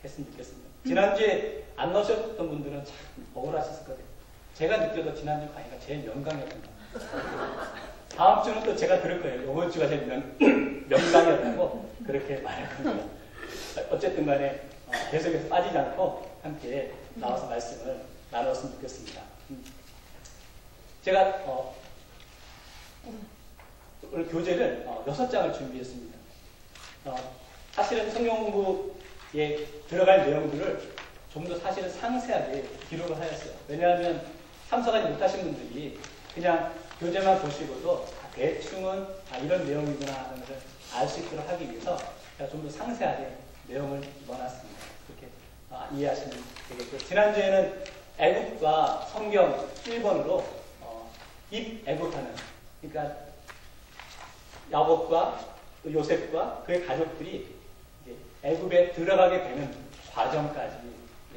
했으면 좋겠습니다. 지난주에 안 나오셨던 분들은 참 억울하셨을 거예요. 제가 느껴도 지난주 강의가 제일 명강이었던 것 같아요. 다음 주는 또 제가 들을 거예요. 이번 주가 제일 명강이었다고 그렇게 말할 겁니다. 어쨌든 간에 계속해서 빠지지 않고 함께 나와서 말씀을 나눴으면 좋겠습니다. 제가 오늘 교재를 6장을 준비했습니다. 사실은 성경 공부에 들어갈 내용들을 좀 더 사실은 상세하게 기록을 하였어요. 왜냐하면 참석하지 못하신 분들이 그냥 교재만 보시고도 대충은 이런 내용이구나 하는 것을 알 수 있도록 하기 위해서 제가 좀 더 상세하게 내용을 넣어놨습니다. 그렇게 이해하시면 되겠고요. 지난주에는 애국과 성경 1번으로 입애국하는, 그러니까 야곱과 요셉과 그의 가족들이 이제 애국에 들어가게 되는 과정까지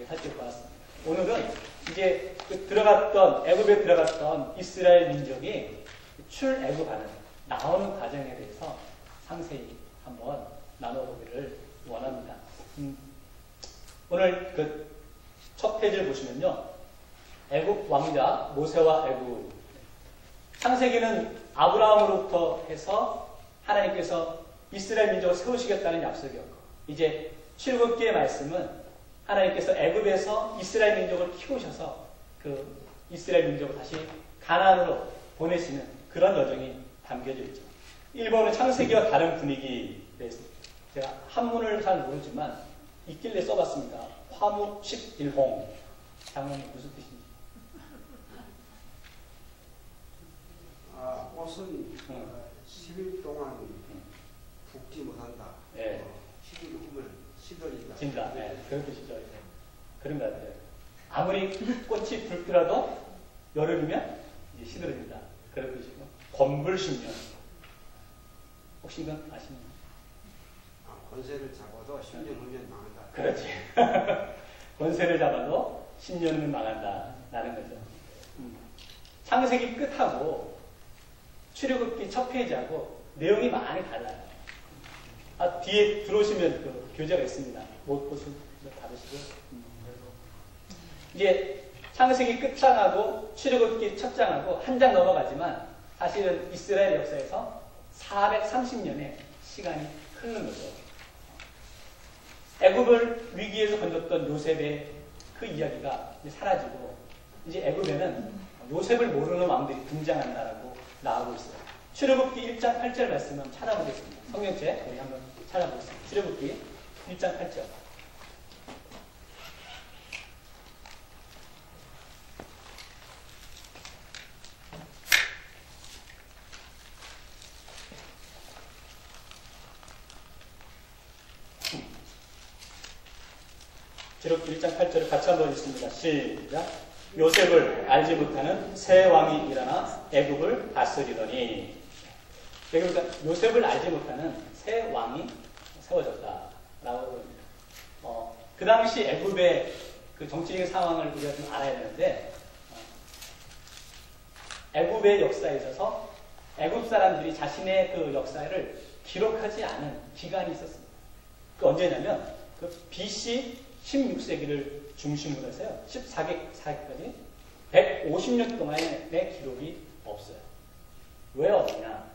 살펴보았습니다. 오늘은 이제 애국에 들어갔던 이스라엘 민족이 출애국하는 나오는 과정에 대해서 상세히 한번 나눠보기를 원합니다. 오늘 첫 페이지를 보시면요, 애국 왕자 모세와 애국. 창세기는 아브라함으로부터 해서 하나님께서 이스라엘 민족을 세우시겠다는 약속이었고, 이제 출애굽기의 말씀은 하나님께서 애굽에서 이스라엘 민족을 키우셔서 그 이스라엘 민족을 다시 가나안으로 보내시는 그런 여정이 담겨져 있죠. 1번은 창세기와 다른 분위기. 제가 한문을 잘 모르지만 있길래 써봤습니다. 화무 11홍. 장모님 무슨 뜻인지? 옷은 10일 동안 붓지 못한다. 네. 10일 후면 시들린다. 진다. 네. 그런 뜻이죠. 그런 것 같아요. 아무리 꽃이 붉더라도 여름이면 이제 시들어진다. 그런 뜻이고. 권불신년. 혹시 이건 아시나요? 권세를 잡아도 10년 후면 망한다. 그렇지. 권세를 잡아도 10년 후면 망한다. 라는 거죠. 창세기 끝하고 출애굽기 첫 페이지하고 내용이 많이 달라요. 뒤에 들어오시면 그 교재가 있습니다. 못 보시면 다르시고. 이제 창세기 끝장하고 출애굽기 첫 장하고 한 장 넘어가지만 사실은 이스라엘 역사에서 430년의 시간이 흐르는 거죠. 애굽을 위기에서 건졌던 요셉의 그 이야기가 이제 사라지고 이제 애굽에는 요셉을 모르는 왕들이 등장한다라고 나오고 있어요. 출애굽기 1장 8절 말씀 한번 찾아보겠습니다. 성경책 우리 한번 찾아보겠습니다. 출애굽기 1장 8절. 출애굽기 1장 8절을 같이 한번 읽습니다. 시작. 요셉을 알지 못하는 새 왕이 일어나 애굽을 다스리더니. 그러니까 요셉을 알지 못하는 새 왕이 세워졌다라고 합니다. 그 당시 애굽의 그 정치적인 상황을 우리가 좀 알아야 되는데, 애굽의 역사에 있어서 애굽 사람들이 자신의 그 역사를 기록하지 않은 기간이 있었습니다. 그 언제냐면 그 BC 16세기를 중심으로 해서요, 14세기까지 150년 동안의 기록이 없어요. 왜 없냐?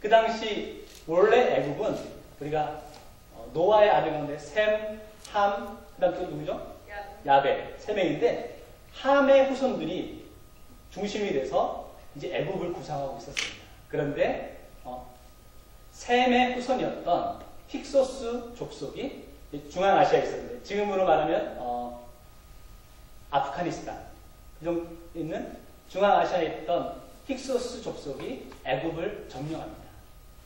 그 당시 원래 애굽은 우리가 노아의 아들 가운데 셈, 함, 그 다음 또 누구죠? 야벳. 세 명인데 함의 후손들이 중심이 돼서 이제 애굽을 구성하고 있었습니다. 그런데 셈의 후손이었던 힉소스 족속이 중앙아시아에 있었는데, 지금으로 말하면 아프가니스탄 그 있는 중앙아시아에 있던 힉소스 족속이 애굽을 점령합니다.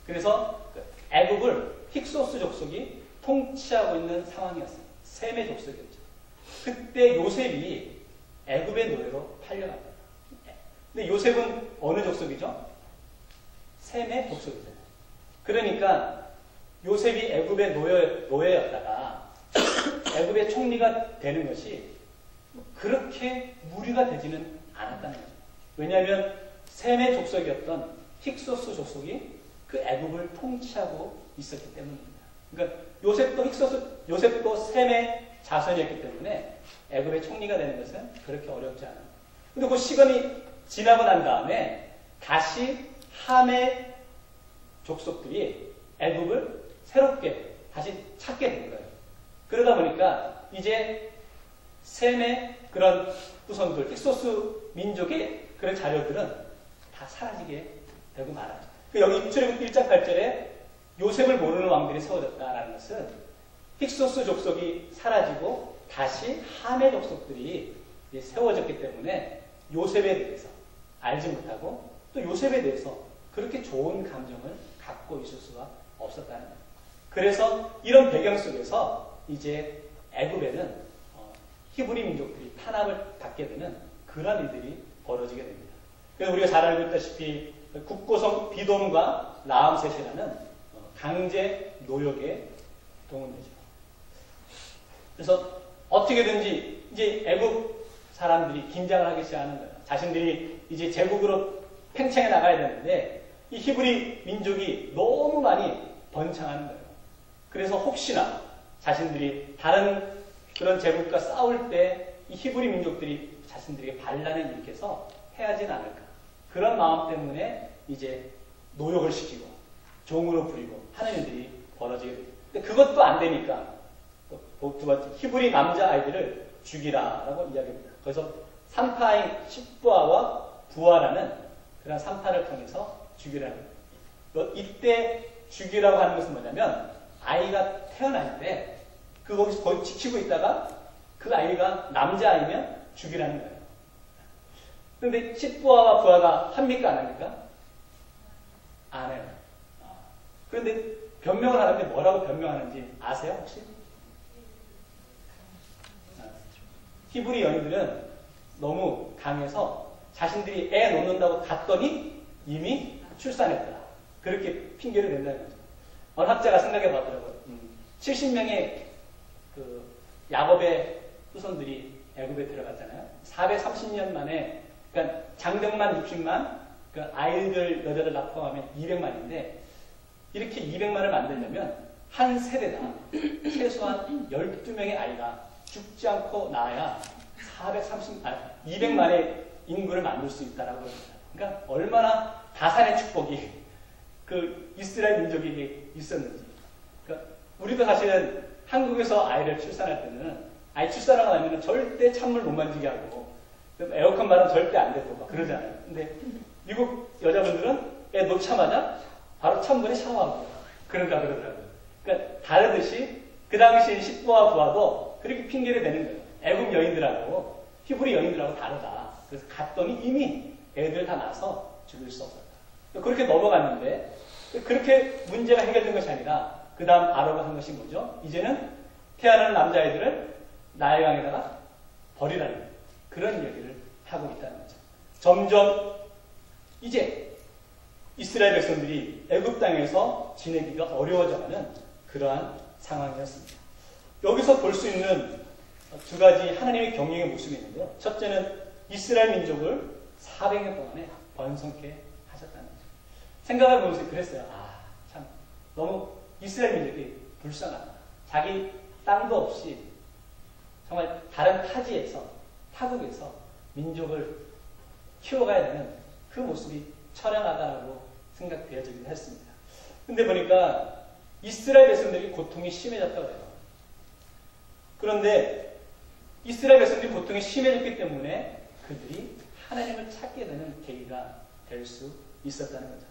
그래서 애굽을 힉소스 족속이 통치하고 있는 상황이었어요. 셈의 족속이었죠. 그때 요셉이 애굽의 노예로 팔려갑니다. 근데 요셉은 어느 족속이죠? 셈의 족속이죠. 그러니까 요셉이 애굽의 노예였다가 애굽의 총리가 되는 것이 그렇게 무리가 되지는 않았다는 거죠. 왜냐하면 셈의 족속이었던 힉소스 족속이 그 애굽을 통치하고 있었기 때문입니다. 그러니까 요셉도 셈의 자손이었기 때문에 애굽의 총리가 되는 것은 그렇게 어렵지 않아요. 근데 그 시간이 지나고 난 다음에 다시 함의 족속들이 애굽을 새롭게 다시 찾게 된 거예요. 그러다 보니까 이제 셈의 그런 후손들, 힉소스 민족의 그런 자료들은 다 사라지게 되고 말아요. 여기 출애굽 1장 8절에 요셉을 모르는 왕들이 세워졌다라는 것은 힉소스 족속이 사라지고 다시 함의 족속들이 세워졌기 때문에 요셉에 대해서 알지 못하고 또 요셉에 대해서 그렇게 좋은 감정을 갖고 있을 수가 없었다는 거예요. 그래서 이런 배경 속에서 이제 애굽에는 히브리 민족들이 탄압을 받게 되는 그런 일들이 벌어지게 됩니다. 그래서 우리가 잘 알고 있다시피 국고성 비돔과 라암셋이라는 강제 노역에 동원되죠. 그래서 어떻게든지 이제 애굽 사람들이 긴장을 하기 시작하는 거예요. 자신들이 이제 제국으로 팽창해 나가야 되는데 이 히브리 민족이 너무 많이 번창하는 거예요. 그래서 혹시나 자신들이 다른 그런 제국과 싸울 때 이 히브리 민족들이 자신들에게 반란을 일으켜서 해하진 않을까. 그런 마음 때문에 이제 노역을 시키고 종으로 부리고 하는 일들이 벌어지게 됩니다. 근데 그것도 안 되니까 두 번째 히브리 남자 아이들을 죽이라라고 이야기합니다. 그래서 3파인 십부아와 부아라는 그런 3파를 통해서 죽이라는 거예요. 이때 죽이라고 하는 것은 뭐냐면 아이가 태어날 때 거기서 거의 지키고 있다가 그 아이가 남자아이면 죽이라는 거예요. 그런데 십부아와 부아가 합니까 안 합니까? 안 해요. 그런데 변명을 하는데 뭐라고 변명하는지 아세요 혹시? 히브리 여인들은 너무 강해서 자신들이 애 놓는다고 갔더니 이미 출산했다. 그렇게 핑계를 댄다는 거죠. 어느 학자가 생각해 봤더라고요. 70명의 그 야곱의 후손들이 애굽에 들어갔잖아요. 430년 만에, 그러니까 장정만 60만, 그 아이들, 여자들 다 포함하면 200만인데, 이렇게 200만을 만들려면 한 세대당 최소한 12명의 아이가 죽지 않고 나야 200만의 인구를 만들 수 있다라고 합니다. 그러니까 얼마나 다산의 축복이 그 이스라엘 민족에게 있었는지. 그러니까 우리도 사실은 한국에서 아이를 출산할 때는 아이 출산하고 나면 절대 찬물 못 만지게 하고 에어컨 바람 절대 안 되고 막 그러잖아요. 근데 미국 여자분들은 애 놓자마자 바로 찬물에 샤워하고 그런가 그러더라고요. 그러니까 다르듯이 그 당시에 십부와 부하도 그렇게 핑계를 대는 거예요. 애굽 여인들하고 히브리 여인들하고 다르다. 그래서 갔더니 이미 애들 다 낳아서 죽일 수 없었다. 그렇게 넘어갔는데 그렇게 문제가 해결된 것이 아니라 그 다음 아로가 한 것이 뭐죠? 이제는 태어나는 남자애들을 나일강에다가 버리라는 그런 얘기를 하고 있다는 거죠. 점점 이제 이스라엘 백성들이 애굽 땅에서 지내기가 어려워져가는 그러한 상황이었습니다. 여기서 볼 수 있는 두 가지 하나님의 경영의 모습이 있는데요. 첫째는 이스라엘 민족을 400년 동안에 번성케 하셨다는 거죠. 생각해 보면서 그랬어요. 참 너무 이스라엘 민족이 불쌍하다. 자기 땅도 없이 정말 다른 타지에서 타국에서 민족을 키워가야 되는 그 모습이 처량하다고 생각되어지기도 했습니다. 근데 보니까 이스라엘 백성들이 고통이 심해졌다고 해요. 그런데 이스라엘 백성들이 고통이 심해졌기 때문에 그들이 하나님을 찾게 되는 계기가 될 수 있었다는 거죠.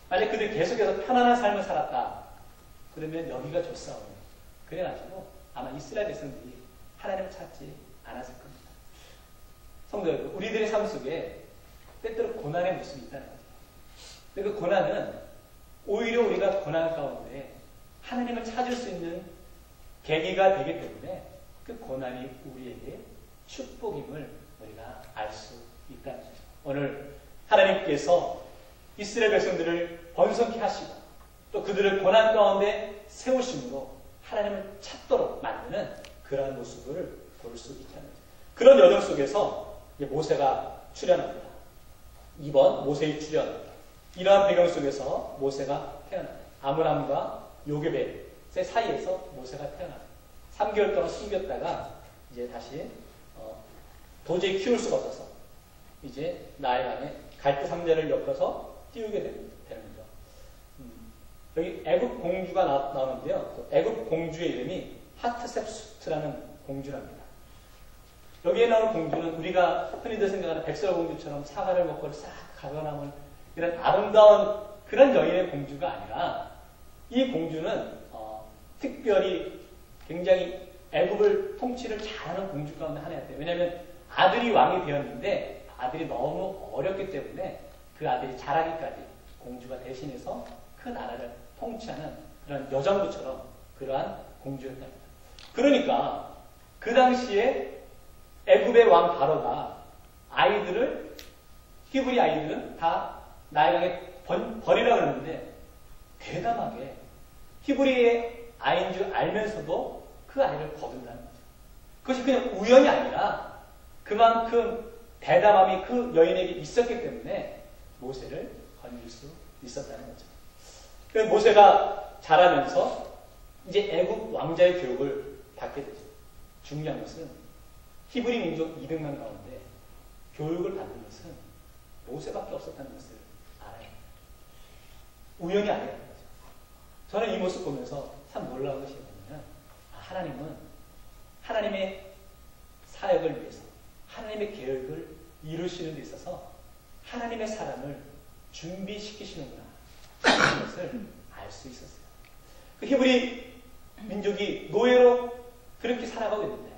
만약 그들이 계속해서 편안한 삶을 살았다. 그러면 여기가 좋사오니. 그래가지고 아마 이스라엘 백성들이 하나님을 찾지 않았을 겁니다. 성도 여러분, 우리들의 삶 속에 때때로 고난의 모습이 있다는 거죠. 근데 그 고난은 오히려 우리가 고난 가운데 하나님을 찾을 수 있는 계기가 되기 때문에 그 고난이 우리에게 축복임을 우리가 알 수 있다는 거죠. 오늘 하나님께서 이스라엘 백성들을 번성케 하시고 또 그들을 고난 가운데 세우심으로 하나님을 찾도록 만드는 그러한 모습을 볼 수 있다는 거죠. 그런 여정 속에서 모세가 출현합니다. 2번 모세의 출현. 이러한 배경 속에서 모세가 태어납니다. 아므람과 요국의 사이에서 모세가 태어납니다. 3개월 동안 숨겼다가 이제 다시 도저히 키울 수가 없어서 이제 나일강에 갈대 상자를 엮어서 띄우게 되는 거죠. 여기 애굽 공주가 나오는데요. 또 애굽 공주의 이름이 하트셉수트라는 공주랍니다. 여기에 나오는 공주는 우리가 흔히들 생각하는 백설공주처럼 사과를 먹고 싹 가관하면 이런 아름다운 그런 여인의 공주가 아니라 이 공주는 특별히 굉장히 애굽을 통치를 잘하는 공주 가운데 하나였대요. 왜냐하면 아들이 왕이 되었는데 아들이 너무 어렸기 때문에 그 아들이 자라기까지 공주가 대신해서 그 나라를 통치하는 그런 여정부처럼 그러한 공주였답니다. 그러니까 그 당시에 애굽의 왕 바로가 아이들을 히브리 아이들은 다 나일강에 버리라 그러는데 대담하게 히브리의 아이인 줄 알면서도 그 아이를 거둔다는 거죠. 그것이 그냥 우연이 아니라 그만큼 대담함이 그 여인에게 있었기 때문에 모세를 건질 수 있었다는 거죠. 그래서 모세가 자라면서 이제 애굽 왕자의 교육을 받게 되죠. 중요한 것은 히브리 민족 200만 가운데 교육을 받는 것은 모세밖에 없었다는 것을 알아야 합니다. 우연이 아니라는 거죠. 저는 이 모습 보면서 참 놀라운 것이 뭐냐면 하나님은 하나님의 사역을 위해서 하나님의 계획을 이루시는 데 있어서 하나님의 사람을 준비시키시는구나 하는 것을 알 수 있었어요. 그 히브리 민족이 노예로 그렇게 살아가고 있는데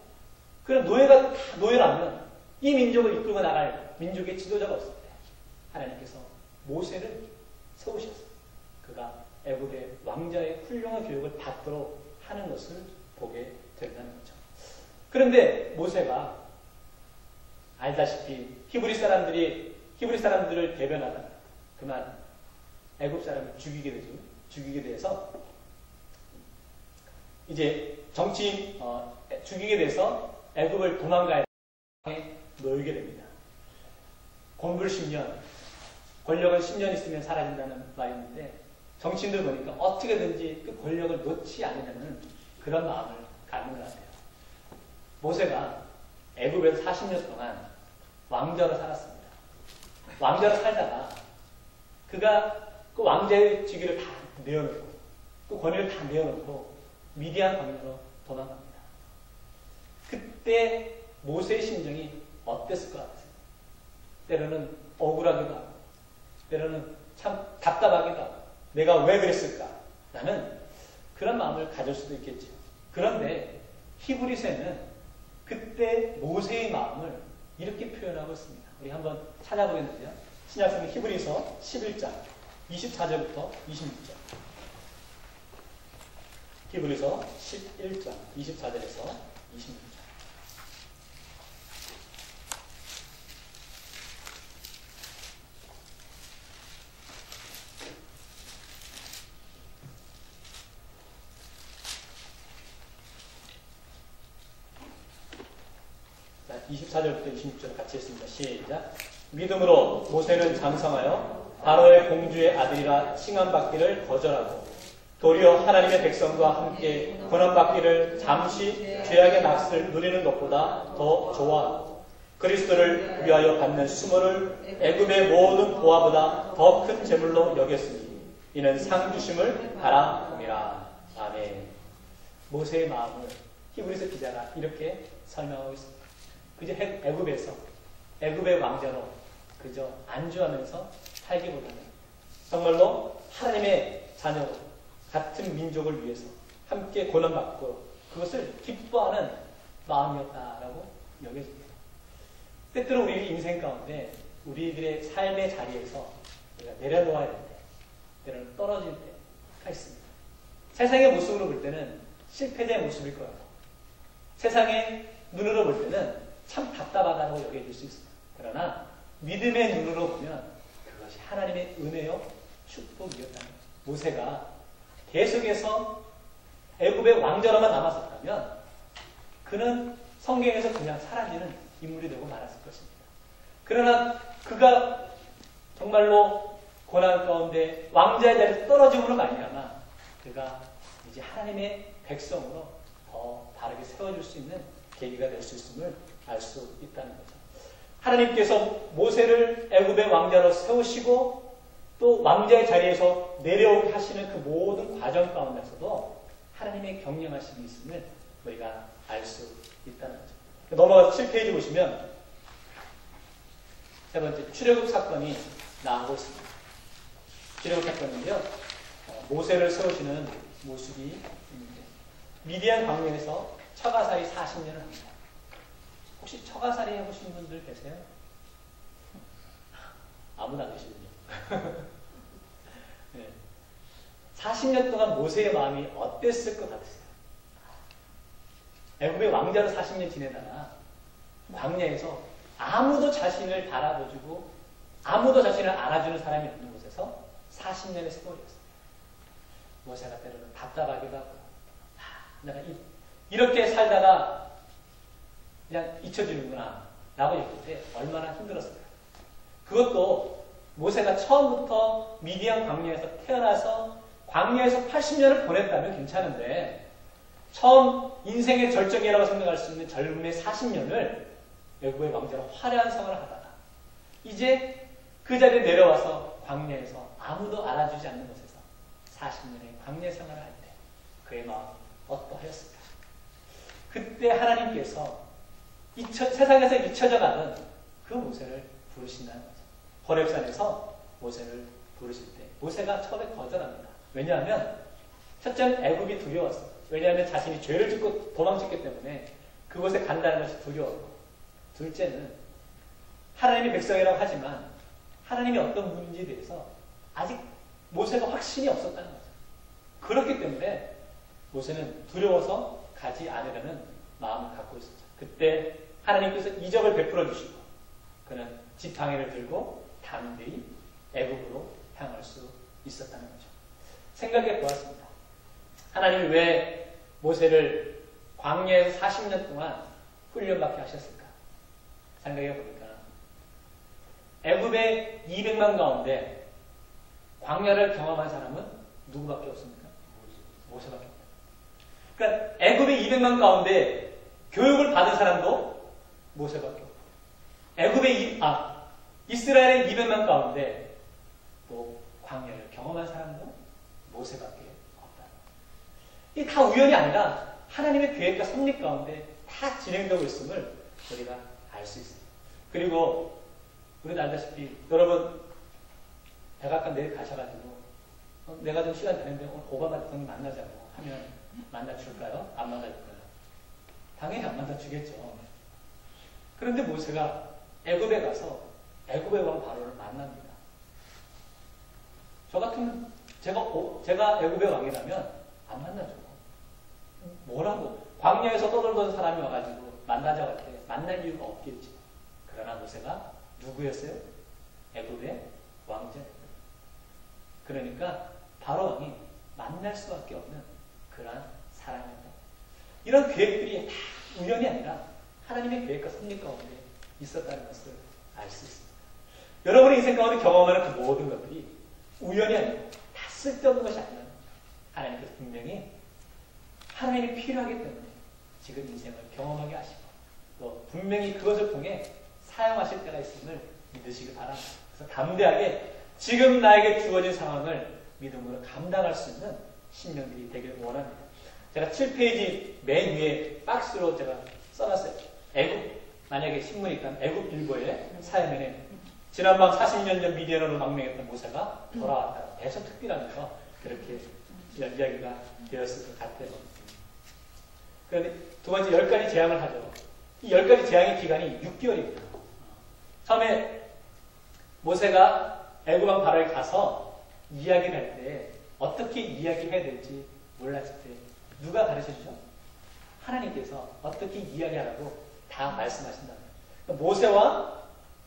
그런 노예가 노예라면 이 민족을 이끌고 나갈 민족의 지도자가 없을 때 하나님께서 모세를 세우셨어요. 그가 애굽의 왕자의 훌륭한 교육을 받도록 하는 것을 보게 된다는 거죠. 그런데 모세가 알다시피 히브리 사람들을 대변하다가 그만 애굽 사람을 죽이게 되죠. 죽이게 돼서 이제 죽이게 돼서 애굽을 도망가야 놓이게 됩니다. 권불 10년, 권력은 10년 있으면 사라진다는 말이 있는데 정치인들 보니까 어떻게든지 그 권력을 놓지 않으려는 그런 마음을 갖는 것 같아요. 모세가 애굽에서 40년 동안 왕자로 살았습니다. 왕자로 살다가 그가 그 왕자의 직위를 다 내어놓고 그 권위를 다 내어놓고 미디안 광야로 도망갑니다. 그때 모세의 심정이 어땠을 것 같아요? 때로는 억울하기도 하고 때로는 참 답답하기도 하고 내가 왜 그랬을까? 라는 그런 마음을 가질 수도 있겠죠. 그런데 히브리서에는 그때 모세의 마음을 이렇게 표현하고 있습니다. 우리 한번 찾아보겠는데요. 신약성경 히브리서 11장 24절부터 26절. 히브리서 11장 24절에서 26절. 자, 24절부터 26절 같이 했습니다. 시작. 믿음으로 모세는 장성하여 바로의 공주의 아들이라 칭함받기를 거절하고 도리어 하나님의 백성과 함께 권한받기를 잠시 죄악의 낯을 누리는 것보다 더 좋아하고 그리스도를 위하여 받는 수모를 애굽의 모든 보화보다 더 큰 재물로 여겼으니 이는 상 주심을 바라봄이라. 아멘. 모세의 마음을 히브리서 기자가 이렇게 설명하고 있습니다. 그저 애굽에서 애굽의 왕자로 그저 안주하면서 살기보다는 정말로 하나님의 자녀로 같은 민족을 위해서 함께 고난받고 그것을 기뻐하는 마음이었다라고 여겨집니다. 때때로 우리 인생 가운데 우리들의 삶의 자리에서 우리가 내려놓아야 될 때, 때로는 떨어질 때가 있습니다. 세상의 모습으로 볼 때는 실패자의 모습일 거예요. 세상의 눈으로 볼 때는 참 답답하다고 여겨질 수 있습니다. 그러나 믿음의 눈으로 보면 그것이 하나님의 은혜요 축복이었다는 모세가 계속해서 애굽의 왕자로만 남았었다면 그는 성경에서 그냥 사라지는 인물이 되고 말았을 것입니다. 그러나 그가 정말로 고난 가운데 왕자의 자리에서 떨어짐으로 말미암아 그가 이제 하나님의 백성으로 더 바르게 세워줄 수 있는 계기가 될 수 있음을 알 수 있다는 거죠. 하나님께서 모세를 애굽의 왕자로 세우시고 또 왕자의 자리에서 내려오게 하시는 그 모든 과정 가운데서도 하나님의 경영하심이 있음을 우리가 알 수 있다는 거죠. 넘어가서 7페이지 보시면 세 번째 출애굽 사건이 나오고 있습니다. 출애굽 사건은요, 모세를 세우시는 모습이 있는데 미디안 광야에서 처가살이 40년을 합니다. 혹시 처가살이 해보신 분들 계세요? 아무도 안 계시군요. 네. 40년 동안 모세의 마음이 어땠을 것 같으세요? 애굽의 왕자로 40년 지내다가 광야에서 아무도 자신을 바라보주고 아무도 자신을 알아주는 사람이 없는 곳에서 40년의 세월이었어요. 모세가 때로는 답답하기도 하고 내가 이렇게 살다가 그냥 잊혀지는구나 라고 얘기할 때 얼마나 힘들었을까요? 그것도 모세가 처음부터 미디안 광야에서 태어나서 광야에서 80년을 보냈다면 괜찮은데 처음 인생의 절정이라고 생각할 수 있는 젊음의 40년을 애굽의 왕자로 화려한 생활을 하다가 이제 그 자리에 내려와서 광야에서 아무도 알아주지 않는 곳에서 40년의 광야 생활을 할 때 그의 마음이 어떠하였을까? 그때 하나님께서 세상에서 잊혀져 가는 그 모세를 부르신다는 거죠. 호렙산에서 모세를 부르실 때 모세가 처음에 거절합니다. 왜냐하면 첫째는 애굽이 두려웠어요. 왜냐하면 자신이 죄를 짓고 도망쳤기 때문에 그곳에 간다는 것이 두려웠고 둘째는 하나님의 백성이라고 하지만 하나님이 어떤 분인지에 대해서 아직 모세가 확신이 없었다는 거죠. 그렇기 때문에 모세는 두려워서 가지 않으려는 마음을 갖고 있었죠. 그때 하나님께서 이적을 베풀어 주시고 그는 지팡이를 들고 담대히 애굽으로 향할 수 있었다는 거죠. 생각해 보았습니다. 하나님이 왜 모세를 광야에서 40년 동안 훈련받게 하셨을까? 생각해 보니까 애굽의 200만 가운데 광야를 경험한 사람은 누구밖에 없습니까? 모세밖에 없어요. 그러니까 애굽의 200만 가운데 교육을 받은 사람도 모세밖에 없고 이스라엘의 200만 가운데 또 광야를 경험한 사람도 모세밖에 없다. 이게 다 우연이 아니라 하나님의 계획과 섭리 가운데 다 진행되고 있음을 우리가 알 수 있습니다. 그리고 우리도 알다시피 여러분 백악관 내일 가셔가지고 내가 좀 시간 되는데 오늘 오바마 대통령 만나자고 하면 만나줄까요? 안 만나줄까요? 당연히 안 만나주겠죠. 그런데 모세가 애굽에 가서 애굽의 왕 바로를 만납니다. 저 같으면 제가 애굽의 왕이라면 안 만나죠. 뭐라고? 광야에서 떠돌던 사람이 와가지고 만나자고 할 때 만날 이유가 없겠지. 그러나 모세가 누구였어요? 애굽의 왕자였어요. 그러니까 바로 왕이 만날 수밖에 없는 그러한 사람이었다. 이런 계획들이 다 우연이 아니라 하나님의 계획과 섭리 가운데 있었다는 것을 알 수 있습니다. 여러분의 인생 가운데 경험하는 그 모든 것들이 우연이 아니고 다 쓸데없는 것이 아니라 하나님께서 분명히 하나님이 필요하기 때문에 지금 인생을 경험하게 하시고 또 분명히 그것을 통해 사용하실 때가 있음을 믿으시기 바랍니다. 그래서 담대하게 지금 나에게 주어진 상황을 믿음으로 감당할 수 있는 신령들이 되길 원합니다. 제가 7페이지 맨 위에 박스로 제가 써놨어요. 애굽, 만약에 신문이니까 애굽 일보의 사회면에 지난밤 40년 전 미디안으로 망명했던 모세가 돌아왔다. 대서 특비라면서 그렇게 이야기가 되었을 것 같아요. 그런데 두 번째 10가지 재앙을 하죠. 이 10가지 재앙의 기간이 6개월입니다. 처음에 모세가 애굽왕 바로에 가서 이야기를 할 때 어떻게 이야기를 해야 될지 몰랐을 때 누가 가르쳐주죠? 하나님께서 어떻게 이야기하라고 다 말씀하신다. 그러니까 모세와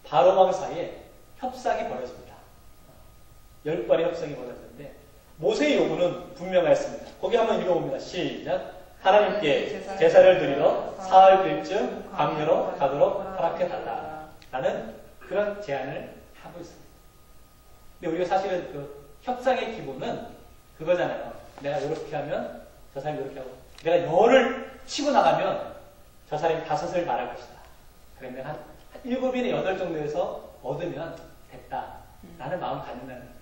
바로왕 사이에 협상이 벌어집니다. 10번의 협상이 벌어졌는데 모세의 요구는 분명하였습니다. 거기 한번 읽어봅니다. 시작. 하나님께 제사를 드리러 사흘 들쯤 광야로 가도록 허락해달라. 라는 그런 제안을 하고 있습니다. 근데 우리가 사실은 그 협상의 기본은 그거잖아요. 내가 이렇게 하면 저 사람이 이렇게 하고 내가 열을 치고 나가면 저 사람이 5을 말할 것이다. 그러면 한 7이나 8 정도에서 얻으면 됐다. 라는 마음을 갖는다는 거예요.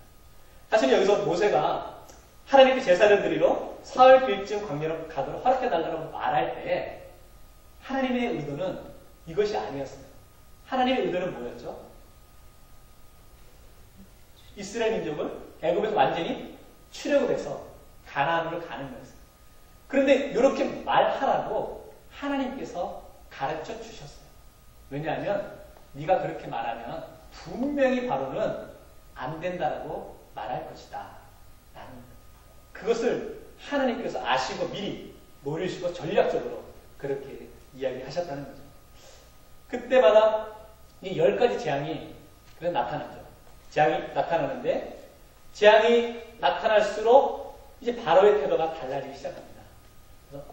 사실 여기서 모세가 하나님께 제사를 드리러 사흘 길쯤 광야로 가도록 허락해달라고 말할 때 하나님의 의도는 이것이 아니었어요. 하나님의 의도는 뭐였죠? 이스라엘 민족을 애굽에서 완전히 출애굽해서 가나안으로 가는 거였어요. 그런데 이렇게 말하라고 하나님께서 가르쳐 주셨어요. 왜냐하면 네가 그렇게 말하면 분명히 바로는 안 된다라고 말할 것이다. 라는 그것을 하나님께서 아시고 미리 노리시고 전략적으로 그렇게 이야기하셨다는 거죠. 그때마다 이 10가지 재앙이 나타나죠. 재앙이 나타나는데 재앙이 나타날수록 이제 바로의 태도가 달라지기 시작합니다. 그래서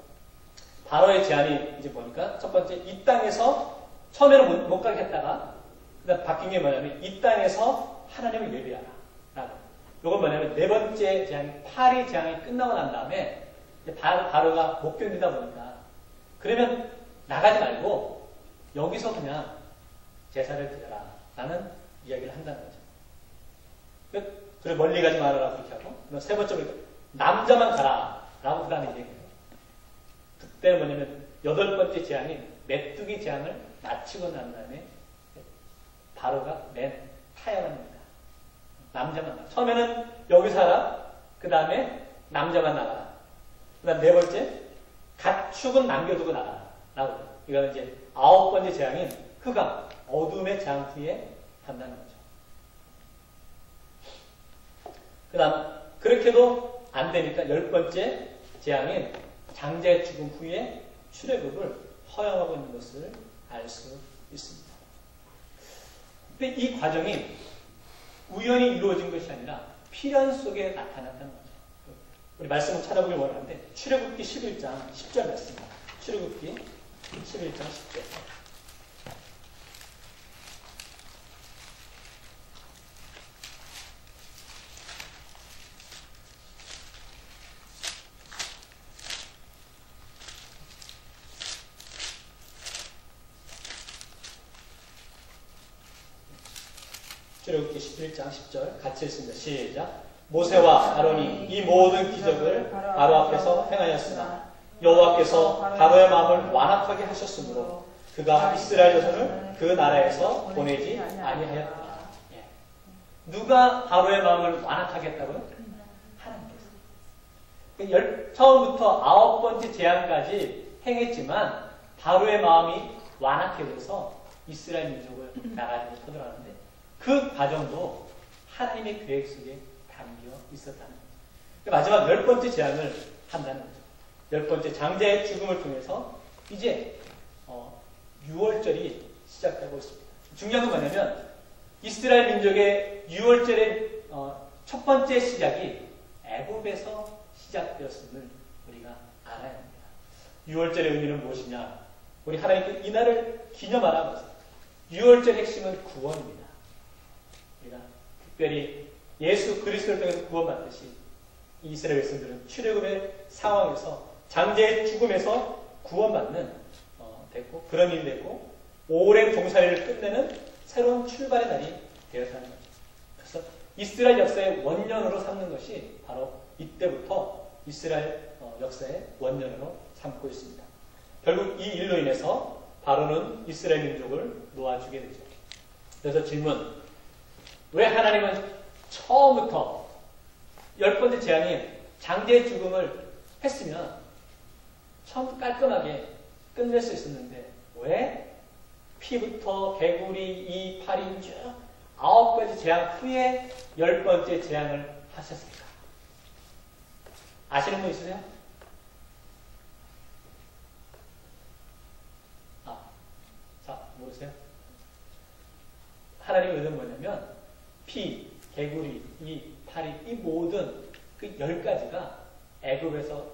바로의 제안이 이제 보니까 첫 번째 이 땅에서 처음에는 못 가게 했다가 그다음 바뀐 게 뭐냐면 이 땅에서 하나님을 예배하라. 라고. 이건 뭐냐면 네 번째 재앙이 파리 재앙이 끝나고 난 다음에 바로가 못 견디다 보니까 그러면 나가지 말고 여기서 그냥 제사를 드려라. 라는 이야기를 한다는 거죠. 그래 멀리 가지 말아라 그렇게 하고 세 번째로 남자만 가라 라고 그 다음에 얘기해요. 그때는 뭐냐면 8번째 재앙인 메뚜기 재앙을 마치고 난 다음에 바로가 맨 타협합니다. 남자만 나가. 처음에는 여기 살아. 그 다음에 남자만 나가라. 그 다음 4번째 가축은 남겨두고 나가라 라고. 이거는 이제 9번째 재앙인 흑암 어둠의 재앙 후에 한다는 거죠. 그 다음 그렇게도 안 되니까 10번째 재앙인 장자의 죽음 후에 출애굽을 허용하고 있는 것을 알 수 있습니다. 근데 이 과정이 우연히 이루어진 것이 아니라 필연 속에 나타났다는 거죠. 우리 말씀을 찾아보길 원하는데 출애굽기 11장 10절 말씀입니다. 출애굽기 11장 10절. 출애굽기 11장 10절 같이 읽습니다. 시작. 모세와 아론이 이 모든 기적을 바로 앞에서 행하였으나 여호와께서 바로의 마음을 완악하게 하셨으므로 그가 이스라엘 자손을 그 나라에서 보내지 아니하였다. 예. 누가 바로의 마음을 완악하게 했다고요? 하나님께서. 처음부터 9번째 재앙까지 행했지만 바로의 마음이 완악해 돼서 이스라엘 민족을 나가지 못하도록 하는데 그 과정도 하나님의 계획 속에 담겨 있었다는 거죠. 마지막 10번째 재앙을 한다는 거죠. 10번째 장자의 죽음을 통해서 이제 6월절이 시작되고 있습니다. 중요한 건 뭐냐면 이스라엘 민족의 6월절의 첫 번째 시작이 애굽에서 시작되었음을 우리가 알아야 합니다. 6월절의 의미는 무엇이냐? 우리 하나님께 이 날을 기념하라고 했습니다. 6월절 핵심은 구원입니다. 우리가 특별히 예수 그리스도를 통해서 구원받듯이 이스라엘 백성들은 출애굽의 상황에서 장자의 죽음에서 구원받는 됐고 그런 일이 됐고 오랜 종살이를 끝내는 새로운 출발의 날이 되었다는 거죠. 그래서 이스라엘 역사의 원년으로 삼는 것이 바로 이때부터 이스라엘 역사의 원년으로 삼고 있습니다. 결국 이 일로 인해서 바로는 이스라엘 민족을 놓아주게 되죠. 그래서 질문, 왜 하나님은 처음부터 10번째 재앙인 장자의 죽음을 했으면 처음 깔끔하게 끝낼 수 있었는데 왜 피부터 개구리, 이, 팔이 쭉 9가지 재앙 후에 10번째 재앙을 하셨을까? 아시는 분 있으세요? 자, 모르세요? 하나님의 의도는 뭐냐면 피, 개구리, 이, 파리, 이 모든 그 10가지가 애굽에서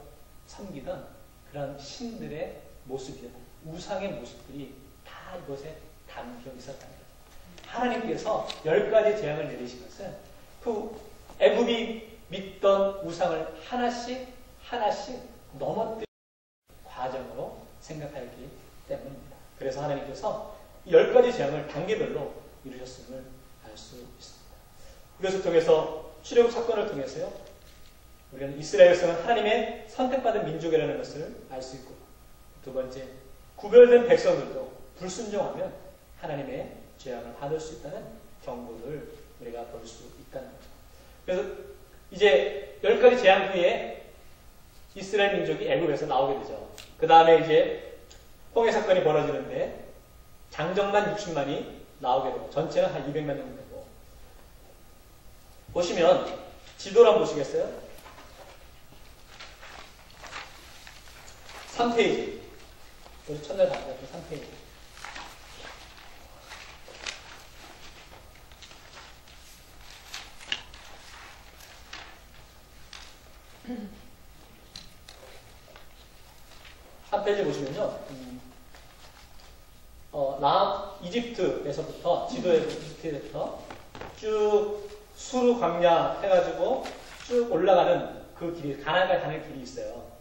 섬기던 그런 신들의 모습이다. 우상의 모습들이 다 이곳에 담겨 있었다는 거죠. 하나님께서 10가지 재앙을 내리신 것은 그 애굽이 믿던 우상을 하나씩 넘어뜨리는 과정으로 생각하기 때문입니다. 그래서 하나님께서 10가지 재앙을 단계별로 이루셨음을 알 수 있습니다. 이것을 통해서 출애굽 사건을 통해서요, 우리는 이스라엘 백성은 하나님의 선택받은 민족이라는 것을 알 수 있고, 두 번째, 구별된 백성들도 불순종하면 하나님의 재앙을 받을 수 있다는 경고를 우리가 볼 수 있다는 거죠. 그래서 이제 10가지 재앙 후에 이스라엘 민족이 애굽에서 나오게 되죠. 그 다음에 이제 홍해 사건이 벌어지는데 장정만 60만이 나오게 되고 전체는 한 200만 정도 되고, 보시면 지도를 한번 보시겠어요? 3페이지. 우리 첫날 봤던 3페이지. 한 페이지 보시면요, 이집트에서부터, 이집트에서부터 쭉 수르 광야 해가지고 쭉 올라가는 그 길이, 가나안까지 가는 길이 있어요.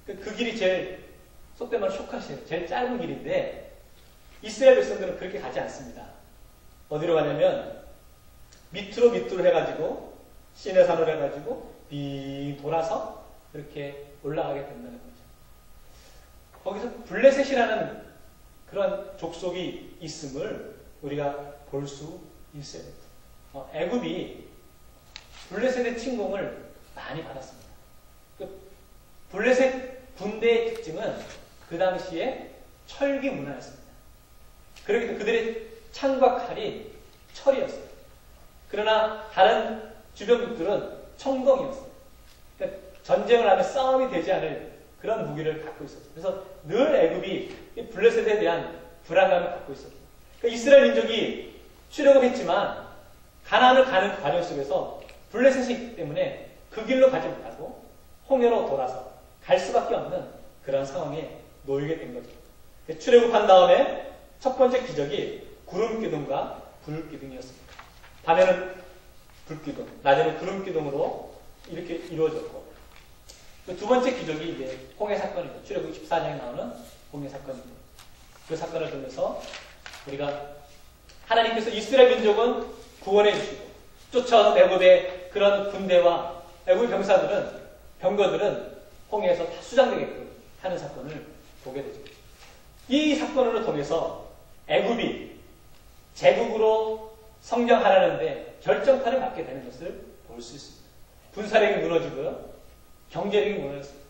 그 길이 제일, 속된 말로 쇼카시예요. 제일 짧은 길인데, 이스라엘 백성들은 그렇게 가지 않습니다. 어디로 가냐면, 밑으로 해가지고, 시내산으로 해가지고, 빙 돌아서, 이렇게 올라가게 된다는 거죠. 거기서 블레셋이라는 그런 족속이 있음을 우리가 볼 수 있어요. 애굽이 블레셋의 침공을 많이 받았습니다. 그 블레셋 군대의 특징은 그 당시에 철기 문화였습니다. 그렇기 때문에 그들의 창과 칼이 철이었어요. 그러나 다른 주변국들은 청동이었어요. 그러니까 전쟁을 하면 싸움이 되지 않을 그런 무기를 갖고 있었죠. 그래서 늘 애굽이 블레셋에 대한 불안감을 갖고 있었죠. 그러니까 이스라엘 민족이 출애굽했지만 가나안을 가는 과정 속에서 블레셋이 있기 때문에 그 길로 가지 못하고 홍해로 돌아서 갈 수밖에 없는 그런 상황에 놓이게 된 거죠. 출애굽한 다음에 첫 번째 기적이 구름 기둥과 불 기둥이었습니다. 밤에는 불 기둥, 낮에는 구름 기둥으로 이렇게 이루어졌고, 두 번째 기적이 이제 홍해 사건이죠. 출애굽 14장에 나오는 홍해 사건입니다. 그 사건을 통해서 우리가 하나님께서 이스라엘 민족은 구원해 주시고 쫓아온 애굽의 그런 군대와 애굽 병거들은 홍해에서 다 수장되게끔 하는 사건을 보게 되죠. 이 사건을 통해서 애굽이 제국으로 성장하려는데 결정타를 맞게 되는 것을 볼 수 있습니다. 군사력이 무너지고요. 경제력이 무너졌습니다.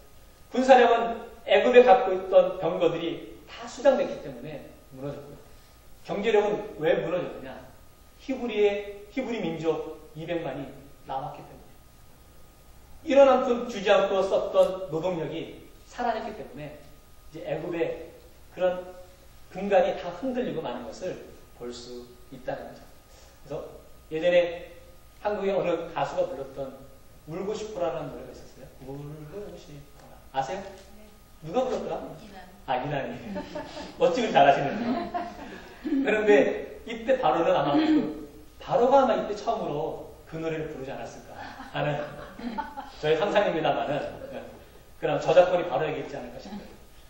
군사력은 애굽에 갖고 있던 병거들이 다 수장됐기 때문에 무너졌고요. 경제력은 왜 무너졌느냐? 히브리 민족 200만이 남았기 때문에. 이런 한 푼 주지 않고 썼던 노동력이 사라졌기 때문에 이제 애굽의 그런 근간이 다 흔들리고 마는 것을 볼 수 있다는 거죠. 그래서 예전에 한국의 어느 가수가 불렀던 울고 싶어라는 노래가 있었어요. 울고 싶어라. 아세요? 네. 누가 불렀더라? 이난이. 어찌 잘하시는지. 그런데 이때 바로는 아마 바로가 아마 이때 처음으로 그 노래를 부르지 않았을까 하는 저의 상상입니다만은, 그럼 저작권이 바로에게 있지 않을까 싶어요.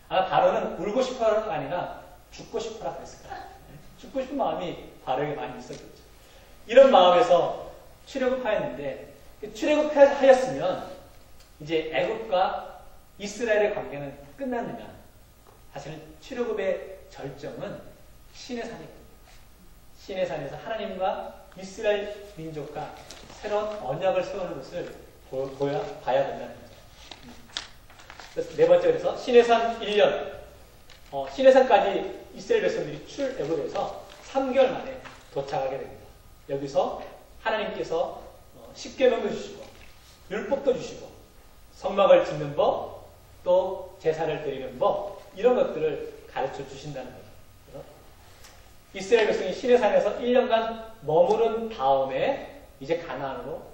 아마 바로는 울고 싶어라가 아니라 죽고 싶어라 그랬을 거예요. 죽고 싶은 마음이 바로에게 많이 있었겠죠. 이런 마음에서 출애굽하였는데, 출애굽하였으면 이제 애굽과 이스라엘의 관계는 끝났느냐? 사실은 출애굽의 절정은 시내산이거든요. 시내산에서 하나님과 이스라엘 민족과 새로운 언약을 세우는 것을 봐야 된다는 거죠. 그래서 네 번째, 그래서 시내산 1년, 시내산까지 이스라엘 백성들이 출애굽해서 3개월 만에 도착하게 됩니다. 여기서 하나님께서 십계명도 주시고 율법도 주시고 성막을 짓는 법, 또 제사를 드리는 법, 이런 것들을 가르쳐 주신다는 거죠. 그래서 이스라엘 백성이 시내산에서 1년간 머무른 다음에 이제 가나안으로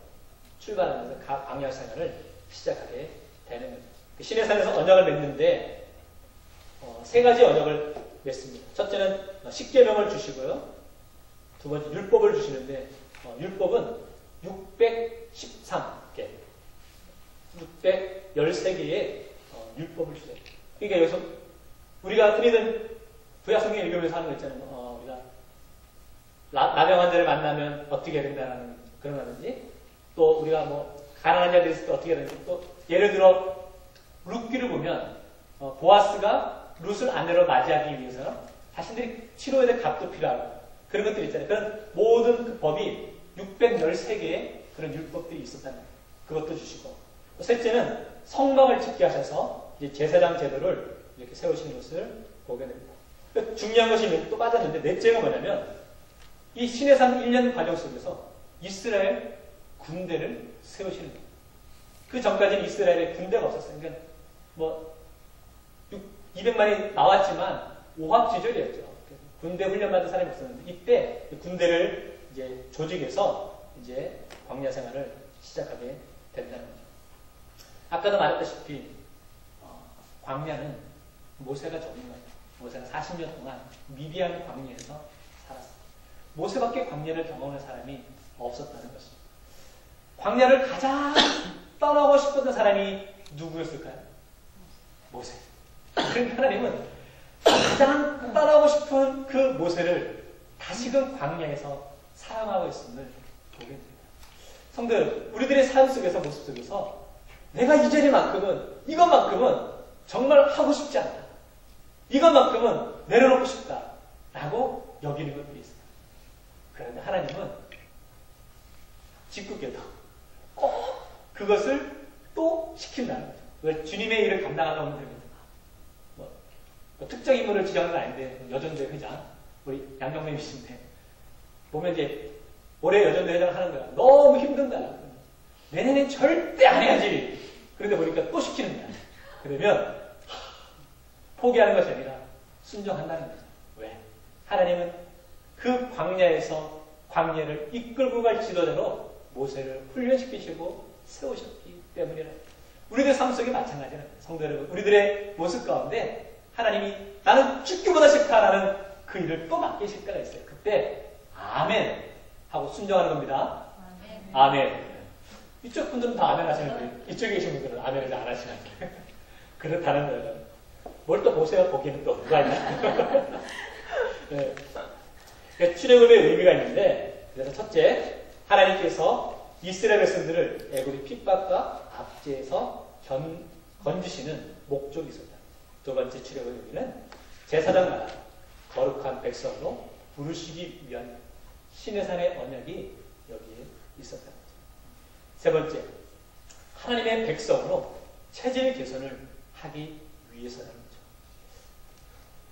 출발하면서 광야 생활을 시작하게 되는 거죠. 시내산에서 언약을 맺는데 세 가지 언약을 맺습니다. 첫째는 십계명을 주시고요. 두 번째 율법을 주시는데 율법은 613개, 613개의 율법을 주세요. 그러니까 여기서 우리가 흔히들 구약성경 읽으면서 하는 거 있잖아요. 우리가 나병 환자를 만나면 어떻게 해야 된다는 그런 거든지, 또 우리가 뭐 가난한 자들이 있을 때 어떻게 해야 되는지, 또 예를 들어 룻기를 보면 보아스가 룻을 아내로 맞이하기 위해서 자신들이 치러야 될 값도 필요하고 그런 것들이 있잖아요. 그런 모든 그 법이 613개의 그런 율법들이 있었다는 거예요. 그것도 주시고, 셋째는 성막을 짓게 하셔서 이제 제사장 제도를 이렇게 세우시는 것을 보게 됩니다. 중요한 것이 또 빠졌는데, 넷째가 뭐냐면 이 시내산 1년 과정 속에서 이스라엘 군대를 세우시는 거예요. 그 전까지는 이스라엘에 군대가 없었어요. 그러니까 뭐 200만이 나왔지만 오합지졸이었죠. 군대 훈련받은 사람이 없었는데, 이때 군대를 이제 조직해서 이제 광야 생활을 시작하게 된다는 거죠. 아까도 말했다시피 광야는 모세가 전문가예요. 모세가 40년 동안 미디안 광야에서 살았어요. 모세밖에 광야를 경험한 사람이 없었다는 것입니다. 광야를 가장 떠나고 싶었던 사람이 누구였을까요? 모세. 그러니까 하나님은 가장 떠나고 싶은 그 모세를 다시금 광야에서 사랑하고 있음을 보게 됩니다. 성도 여러분, 우리들의 삶 속에서, 모습 속에서 내가 이것만큼은 정말 하고 싶지 않다. 이것만큼은 내려놓고 싶다. 라고 여기는 것들이 있어요. 그런데 하나님은 짓궂게도 꼭 그것을 또 시킨다는 거죠. 주님의 일을 감당하다 보면 됩니다. 뭐 특정 인물을 지정한 건 아닌데, 여전대 회장, 우리 양경님이신데, 보면 이제 올해 여전대 회장을 하는 거야. 너무 힘든다. 내년엔 절대 안 해야지. 그런데 보니까 또 시키는 거야. 그러면 포기하는 것이 아니라 순종한다는 거죠. 왜? 하나님은 그 광야를 이끌고 갈 지도자로 모세를 훈련시키시고 세우셨기 때문이라. 우리들 삶 속에 마찬가지는, 성도 여러분, 우리들의 모습 가운데 하나님이 나는 죽기보다 싫다라는 그 일을 또 맡기실 때가 있어요. 그때 아멘 하고 순종하는 겁니다. 아멘. 이쪽 분들은 다 아멘 하시는데 이쪽에 계신 분들은 아멘을 안 하시는데 그렇다는 거예요. 뭘 또 모세가 거기는 또 누가 있나? 네. 출애굽의 의미가 있는데, 그래서 첫째, 하나님께서 이스라엘 백성들을 애굽의 핍박과 압제에서 건지시는 목적이 있었다. 두 번째 출애굽의 의미는 제사장마다 거룩한 백성으로 부르시기 위한 시내산의 언약이 여기에 있었다. 세 번째, 하나님의 백성으로 체질 개선을 하기 위해서라는 거죠.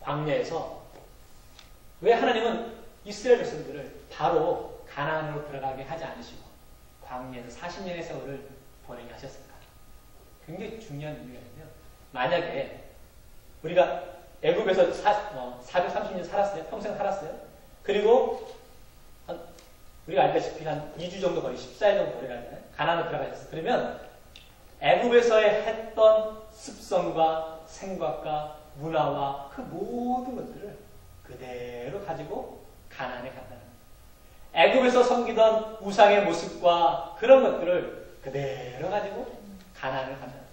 광야에서 왜 하나님은 이스라엘 백성들을 바로 가나안으로 들어가게 하지 않으시고 광야에서 40년의 세월을 보내게 하셨을까? 굉장히 중요한 의미가 있는데요. 만약에 우리가 애굽에서 430년 살았어요. 평생 살았어요. 그리고 우리가 알다시피 한 2주 정도 거리, 14일 정도 거리가 가나안으로 들어가셨어요. 그러면 애굽에서의 했던 습성과 생각과 문화와 그 모든 것들을 그대로 가지고 가나안에 간다는 거예요. 애굽에서 섬기던 우상의 모습과 그런 것들을 그대로 가지고 가나안을 간다는 거예요.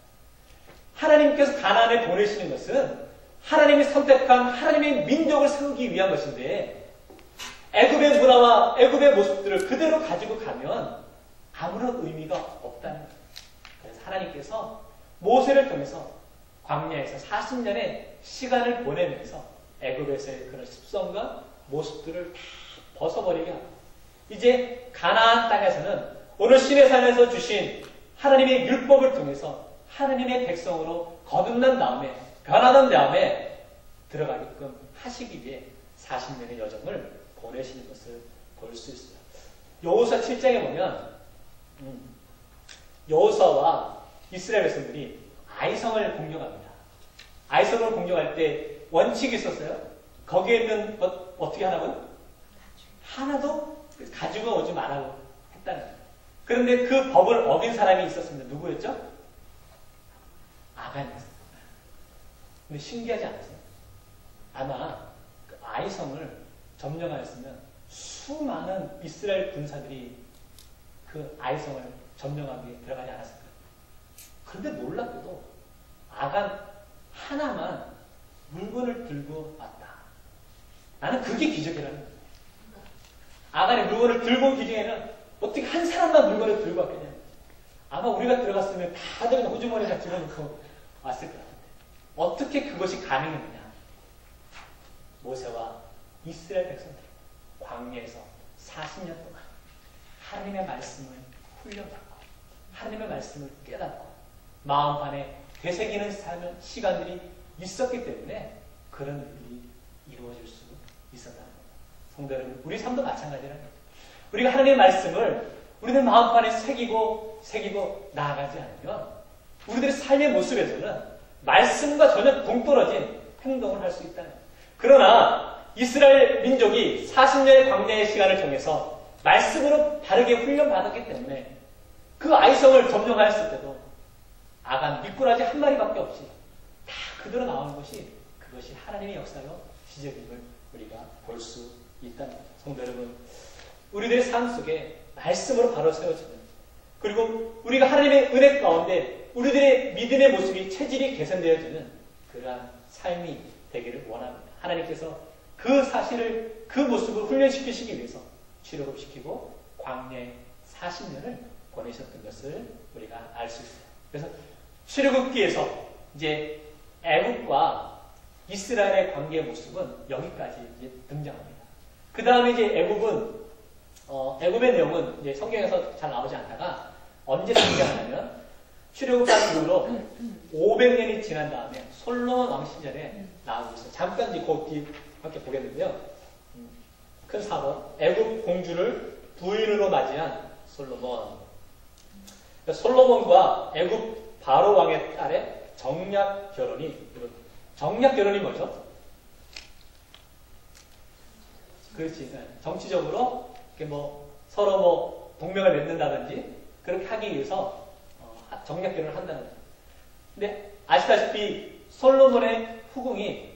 하나님께서 가나안에 보내시는 것은 하나님이 선택한 하나님의 민족을 세우기 위한 것인데, 애굽의 문화와 애굽의 모습들을 그대로 가지고 가면 아무런 의미가 없다는 거예요. 그래서 하나님께서 모세를 통해서 광야에서 40년의 시간을 보내면서 애굽에서의 그런 습성과 모습들을 다 벗어버리게 하고, 이제 가나안 땅에서는 오늘 시내산에서 주신 하나님의 율법을 통해서 하나님의 백성으로 거듭난 다음에, 변화된 다음에 들어가게끔 하시기 위해 40년의 여정을 보내시는 것을 볼 수 있어요. 여호수아 7장에 보면 여호수아와 이스라엘 백성들이 아이성을 공격합니다. 아이성을 공격할 때 원칙이 있었어요. 거기에 있는 것 어떻게 하라고요? 하나도 가지고 오지 말라고 했다는 거예요. 그런데 그 법을 어긴 사람이 있었습니다. 누구였죠? 아간이었어요. 근데 신기하지 않으세요? 아마 그 아이성을 점령하였으면 수많은 이스라엘 군사들이 그 아이성을 점령하기 위해 들어가지 않았을까요? 그런데 놀랍게도 아간 하나만 물건을 들고 왔다. 나는 그게 기적이라는 거예요. 아간이 물건을 들고 오기 전에는 어떻게 한 사람만 물건을 들고 왔겠냐. 아마 우리가 들어갔으면 다들 호주머니에다 집어넣고 왔을 것 같은데 어떻게 그것이 가능했느냐. 모세와 이스라엘 백성들 광야에서 40년 동안 하나님의 말씀을 훈련받고 하나님의 말씀을 깨닫고 마음 안에 되새기는 시간들이 있었기 때문에 그런 일들이 이루어질 수 있었다는 겁니다. 성도 여러분, 우리 삶도 마찬가지라는 거죠. 우리가 하나님의 말씀을 우리들 마음판에 새기고 나아가지 않으면 우리들의 삶의 모습에서는 말씀과 전혀 동떨어진 행동을 할 수 있다는 거예요. 그러나 이스라엘 민족이 40년의 광야의 시간을 정해서 말씀으로 바르게 훈련받았기 때문에 그 아이성을 점령하였을 때도 아간 미꾸라지 한 마리밖에 없이 다 그대로 나오는 그것이 하나님의 역사요 기적임을 우리가 볼 수 있다는 거죠. 성도 여러분, 우리들의 삶 속에 말씀으로 바로 세워지는 그리고 우리가 하나님의 은혜 가운데 우리들의 믿음의 모습이 체질이 개선되어지는 그러한 삶이 되기를 원합니다. 하나님께서 그 사실을 그 모습을 훈련시키시기 위해서 출애굽시키고 광야에 40년을 보내셨던 것을 우리가 알 수 있어요. 그래서 출애굽기에서 이제 애굽과 이스라엘의 관계의 모습은 여기까지 이제 등장합니다. 그 다음에 이제 애굽의 내용은 이제 성경에서 잘 나오지 않다가 언제 등장하냐면 출애굽한 이후로 500년이 지난 다음에 솔로몬 왕 시절에 나오고 있어요. 잠깐 이제 그 뒤 함께 보겠는데요. 큰 4번 애굽 공주를 부인으로 맞이한 솔로몬. 솔로몬과 애굽 바로 왕의 딸의 정략 결혼이 뭐죠? 그렇지. 정치적으로 이렇게 서로 동맹을 맺는다든지 그렇게 하기 위해서 정략 결혼을 한다는 거죠. 근데 아시다시피 솔로몬의 후궁이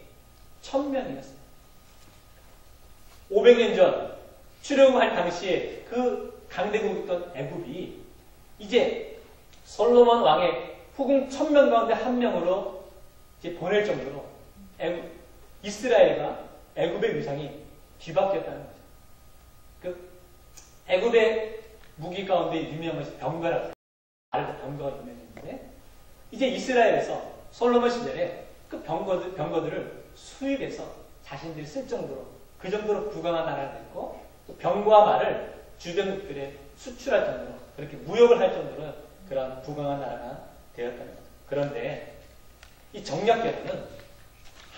1000명이었어요. 500년 전 출애굽할 당시에 그 강대국이었던 애굽이 이제 솔로몬 왕의 후궁 1000명 가운데 한 명으로 이제 보낼 정도로 이스라엘과 애굽의 위상이 뒤바뀌었다는 거죠. 그 애굽의 무기 가운데 유명한 것이 병거라고 말을 병거가 유명했는데 이제 이스라엘에서 솔로몬 시절에 그 병거들을 수입해서 자신들이 쓸 정도로 그 정도로 부강한 나라가 됐고 또 병거와 말을 주변국들에 수출할 정도로 그렇게 무역을 할 정도로 그런 부강한 나라가 되었다는 거죠. 그런데 이 정략결혼은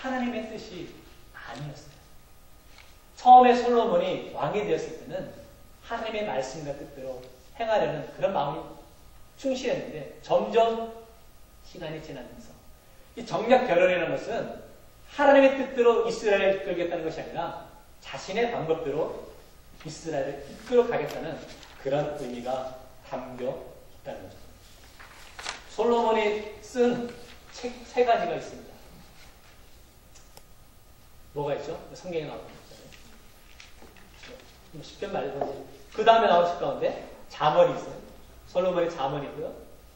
하나님의 뜻이 아니었어요. 처음에 솔로몬이 왕이 되었을 때는 하나님의 말씀과 뜻대로 행하려는 그런 마음이 충실했는데 점점 시간이 지나면서 이 정략 결혼이라는 것은 하나님의 뜻대로 이스라엘을 이끌겠다는 것이 아니라 자신의 방법대로 이스라엘을 이끌어 가겠다는 그런 의미가 담겨 있다는 거죠. 솔로몬이 쓴 책 3가지가 있습니다. 뭐가 있죠? 성경에 나오는 거잖아요. 10편 말고 그 다음에 나온 책 가운데 잠언이 있어요. 솔로몬의 잠언이고요.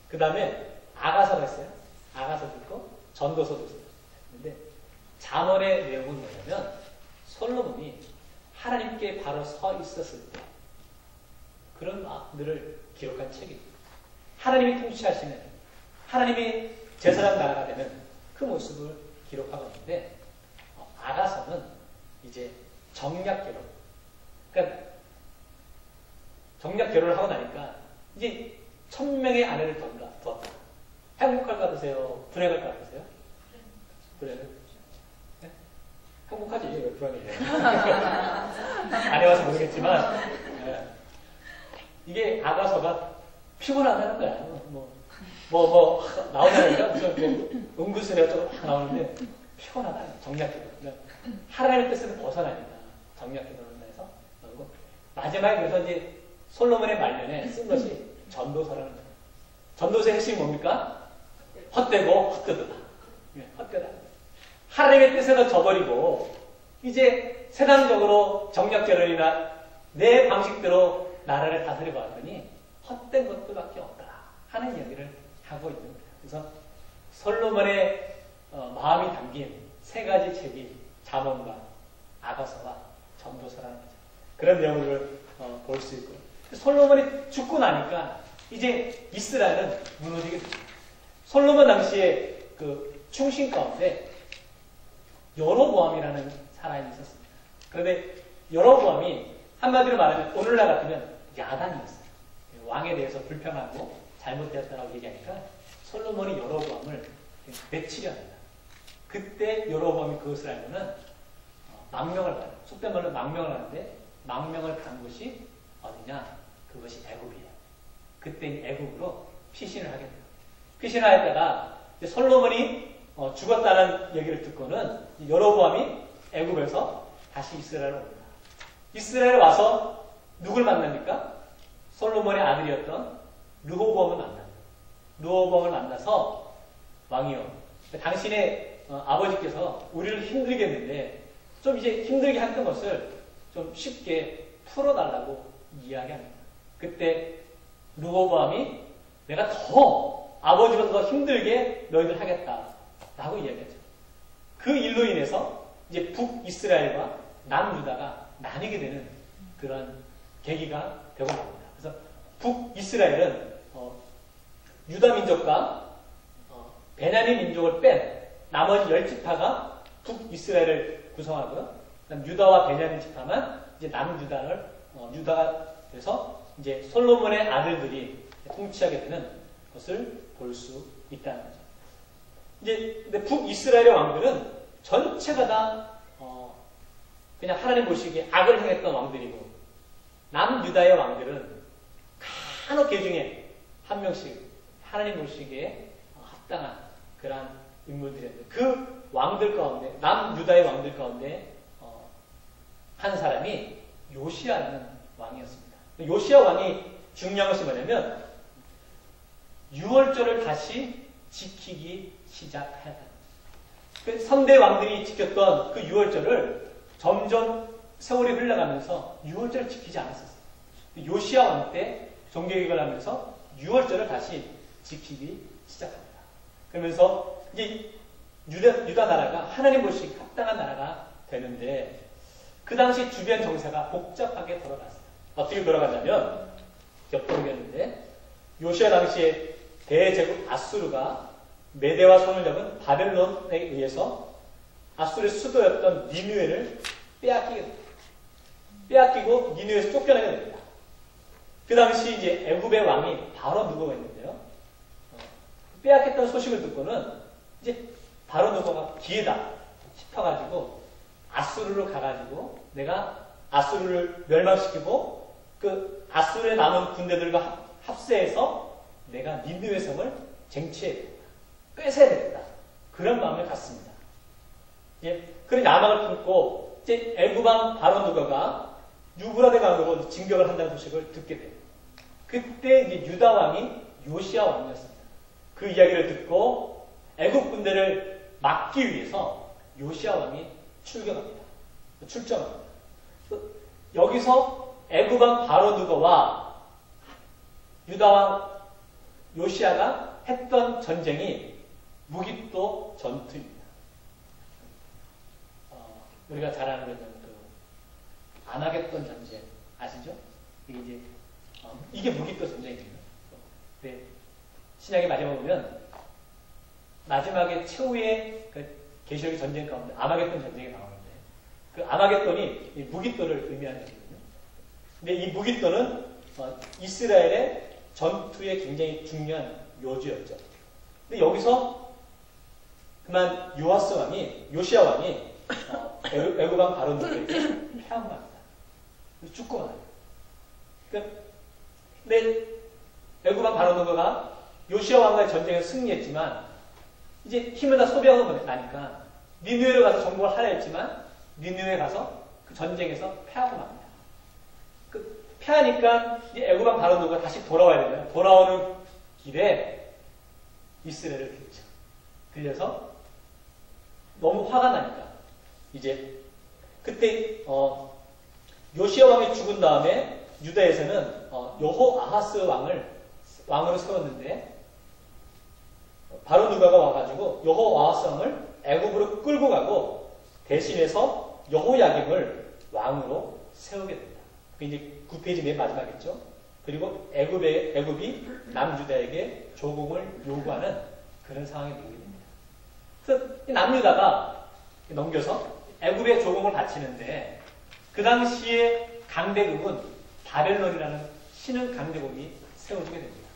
그 다음에 아가서가 있어요. 아가서도 있고 전도서도 있어요. 근데 잠언의 내용은 뭐냐면 솔로몬이 하나님께 바로 서 있었을 때 그런 마음들을 기록한 책입니다. 하나님이 통치하시는 하나님이 제사장 나라가 되는 그 모습을 기록하고 있는데 아가서는 이제 정략 결혼. 그러니까 정략 결혼을 하고 나니까 이제 1000명의 아내를 두었다. 행복할 것 같으세요? 불행할 것 같으세요? 불행을? 네? 행복하지. 왜 불안해요? 안 해와서 모르겠지만 이게 아가서가 피곤하다는 거야. 나오자니까 무슨 은근슬이가 조금 막 나오는데 피곤하다. 정략 결혼. 하나님의 뜻을 벗어나니까 정략 결혼을 해서 나오고 마지막에 그래서 이제 솔로몬의 말년에 쓴 것이 전도서라는 거예요. 전도서의 핵심이 뭡니까? 헛되고 헛되다. 헛되다. 하나님의 뜻에서 저버리고 이제 세상적으로 정략 결혼이나 내 방식대로 나라를 다스리고 왔더니 헛된 것들밖에 없다 하는 이야기를 하고 있는 거예요. 그래서 솔로몬의 마음이 담긴 세 가지 책이 잠언과 아가서와 전도서라는 거죠. 그런 내용을 볼 수 있고, 솔로몬이 죽고 나니까 이제 이스라엘은 무너지게 됩니다. 솔로몬 당시에 그 충신 가운데 여로보암이라는 사람이 있었습니다. 그런데 여로보암이 한마디로 말하면 오늘날 같으면 야단이었어요. 왕에 대해서 불평하고 잘못되었다고 얘기하니까 솔로몬이 여로보암을 내치려 합니다. 그때 여로보암이 그것을 알고는 망명을 가요. 속된 말로 망명을 하는데 망명을 간 곳이 어디냐? 그것이 애굽이에요. 그때 애굽으로 피신을 하게 돼요. 피신을 하다가 솔로몬이 죽었다는 얘기를 듣고는 여로보암이 애굽에서 다시 이스라엘로 옵니다. 이스라엘에 와서 누굴 만납니까? 솔로몬의 아들이었던 르호보암을 만납니다. 르호보암을 만나서 왕이요, 당신의 아버지께서 우리를 힘들게 했는데 좀 이제 힘들게 했던 것을 좀 쉽게 풀어달라고 이야기합니다. 그때 르호보암이 내가 더 아버지보다 더 힘들게 너희들 하겠다라고 이야기하죠. 그 일로 인해서 이제 북이스라엘과 남유다가 나뉘게 되는 그런 계기가 되고 맙니다. 그래서 북이스라엘은 유다 민족과 베냐민 민족을 뺀 나머지 10지파가 북이스라엘을 구성하고요. 유다와 베냐민 지파만 이제 유다가 돼서 이제 솔로몬의 아들들이 통치하게 되는 것을 볼 수 있다는 거죠. 이제 근데 북이스라엘의 왕들은 전체가 다 그냥 하나님 보시기에 악을 행했던 왕들이고, 남유다의 왕들은 간혹 개 중에 한 명씩 하나님 보시기에 합당한 그러한 인물들이었는데, 그 왕들 가운데, 남유다의 왕들 가운데 한 사람이 요시야라는 왕이었습니다. 요시야 왕이 중요한 것이 뭐냐면 유월절을 다시 지키기 시작하였다. 그 3대 왕들이 지켰던 그 유월절을 점점 세월이 흘러가면서 유월절을 지키지 않았었어요. 요시야 왕 때 종교개혁을 하면서 유월절을 다시 지키기 시작합니다. 그러면서 이제 유다 나라가 하나님 보시기 합당한 나라가 되는데, 그 당시 주변 정세가 복잡하게 돌아갔어요. 어떻게 돌아갔냐면 옆동이었는데, 요시야 당시에 대제국 아수르가 메대와 손을 잡은 바벨론에 의해서 아수르의 수도였던 니느웨를 빼앗기고 니느웨에서 쫓겨나게 됩니다. 그 당시 이제 애굽의 왕이 바로 누고가 있는데요. 빼앗겼던 소식을 듣고는 이제 바로 누고가 기회다 싶어가지고 아수르로 가가지고 내가 아수르를 멸망시키고 그 아수르에 남은 군대들과 합세해서 내가 니느웨 성을 쟁취해야 되겠다. 뺏어야 되겠다. 그런 마음을 갖습니다. 예, 그런 야망을 품고 이제 애굽왕 바로 누고가 유브라데 강으로 진격을 한다는 소식을 듣게 돼요. 그때 이제 유다 왕이 요시야 왕이었습니다. 그 이야기를 듣고 애굽 군대를 막기 위해서 요시야 왕이 출정합니다. 여기서 애굽 왕 바로 누고와 유다 왕 요시야가 했던 전쟁이 무기또 전투입니다. 우리가 잘 아는 그 아마겟돈 전쟁 아시죠? 이게 무기또 전쟁입니다. 네. 신약의 마지막에 보면 마지막에 최후의 그 계시록의 전쟁 가운데 아마겟돈 전쟁이 나오는데, 그 아마겟돈이 이 무기또를 의미하는 거거든요. 근데 이 무기또는 이스라엘의 전투에 굉장히 중요한 요지였죠. 근데 여기서 그만 요시야 왕이 애굽 왕 바로 누구에게 패하고 맙니다. 죽고 말아요. 근데 애굽 왕 바로 누구가 요시야 왕과의 전쟁에서 승리했지만 이제 힘을 다 소비하고 나니까 니느웨로 가서 정복을 하려 했지만 니느웨에 가서 그 전쟁에서 패하고 맙니다. 그 패하니까 이제 애굽 왕 바로 누구가 다시 돌아와야 되잖아요. 돌아오는 길에 이스라엘을 들려서 너무 화가 나니까 이제 그때 요시야 왕이 죽은 다음에 유다에서는 여호아하스 왕으로 세웠는데, 바로 누가가 와가지고 여호와성을 애굽으로 끌고 가고 대신해서 여호야김을 왕으로 세우게 됩니다. 그 이제 9페이지 맨 마지막이겠죠. 그리고 애굽이 남유다에게 조공을 요구하는 그런 상황이 되게 됩니다. 그래서 남유다가 넘겨서 애굽에 조공을 바치는데 그 당시에 강대국은 바벨론이라는 신흥 강대국이 세워지게 됩니다.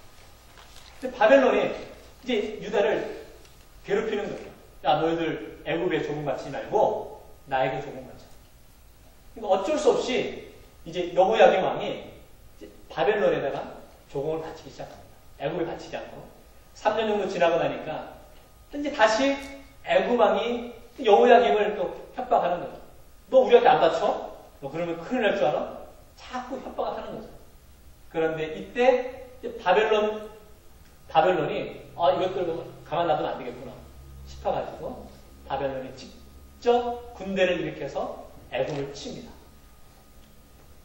근데 바벨론이 이제 유다를 괴롭히는 거예요. 야, 너희들 애굽에 조공 바치지 말고 나에게 조공 바쳐. 그러니까 어쩔 수 없이 이제 여호야김 왕이 이제 바벨론에다가 조공을 바치기 시작합니다. 애굽에 바치지 않고 3년 정도 지나고 나니까 이제 다시 애굽 왕이 여호야김을 또 협박하는 거죠. 너 우리한테 안 바쳐? 너 그러면 큰일 날 줄 알아? 자꾸 협박을 하는 거죠. 그런데 이때 바벨론이 이것들 가만 놔두면 안 되겠구나 싶어가지고 바벨론이 직접 군대를 일으켜서 애굽을 칩니다.